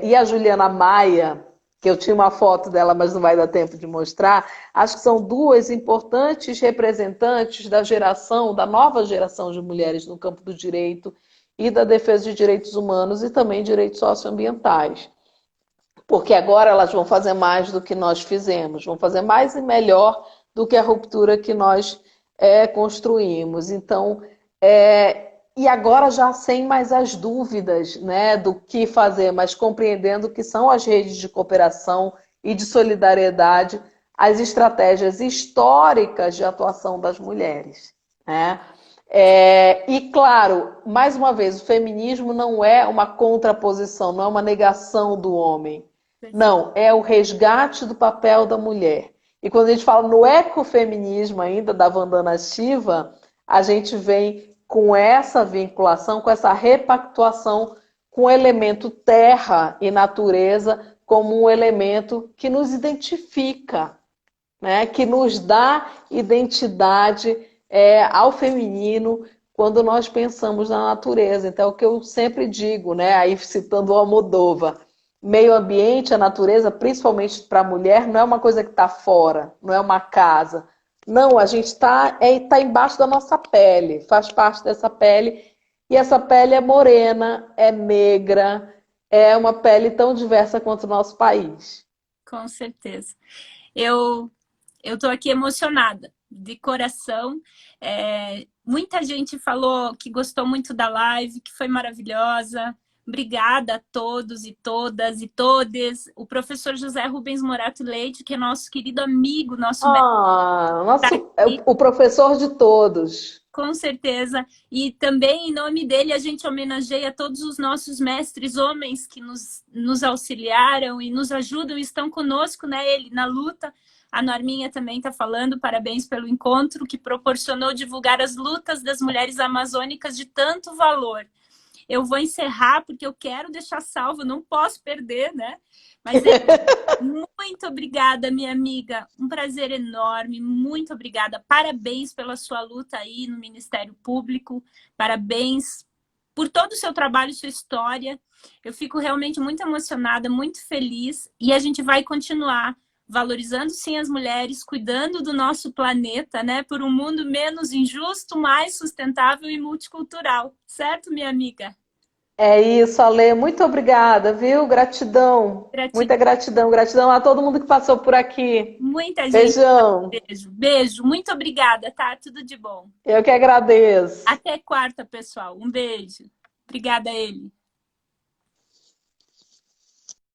e a Juliana Maia, que eu tinha uma foto dela, mas não vai dar tempo de mostrar, acho que são duas importantes representantes da nova geração de mulheres no campo do direito e da defesa de direitos humanos e também direitos socioambientais. Porque agora elas vão fazer mais do que nós fizemos, vão fazer mais e melhor do que a ruptura que nós construímos. Então, e agora já sem mais as dúvidas, né, do que fazer, mas compreendendo que são as redes de cooperação e de solidariedade, as estratégias históricas de atuação das mulheres, né? E claro, mais uma vez, o feminismo não é uma contraposição, não é uma negação do homem. Não, é o resgate do papel da mulher. E quando a gente fala no ecofeminismo ainda, da Vandana Shiva, a gente vem com essa vinculação, com essa repactuação com o elemento terra e natureza como um elemento que nos identifica, né? Que nos dá identidade ao feminino quando nós pensamos na natureza. Então, é o que eu sempre digo, né? Aí citando o Almodóvar, meio ambiente, a natureza, principalmente para a mulher, não é uma coisa que está fora, não é uma casa. Não, a gente tá embaixo da nossa pele, faz parte dessa pele, e essa pele é morena, é negra, é uma pele tão diversa quanto o nosso país. Com certeza. Eu estou aqui emocionada, de coração. Muita gente falou que gostou muito da live, que foi maravilhosa. Obrigada a todos e todas e todes. O professor José Rubens Morato Leite, que é nosso querido amigo, nosso mestre. O professor de todos. Com certeza. E também, em nome dele, a gente homenageia todos os nossos mestres homens que nos auxiliaram e nos ajudam e estão conosco, né, ele, na luta. A Norminha também está falando, parabéns pelo encontro que proporcionou divulgar as lutas das mulheres amazônicas de tanto valor. Eu vou encerrar porque eu quero deixar salvo, não posso perder, né? Mas muito obrigada, minha amiga. Um prazer enorme, muito obrigada. Parabéns pela sua luta aí no Ministério Público. Parabéns por todo o seu trabalho e sua história. Eu fico realmente muito emocionada, muito feliz. E a gente vai continuar valorizando, sim, as mulheres, cuidando do nosso planeta, né? Por um mundo menos injusto, mais sustentável e multicultural. Certo, minha amiga? É isso, Ale. Muito obrigada, viu? Gratidão. Muita gratidão. Gratidão a todo mundo que passou por aqui. Muita gente. Beijão. Beijo. Beijo. Muito obrigada, tá? Tudo de bom. Eu que agradeço. Até quarta, pessoal. Um beijo. Obrigada a ele.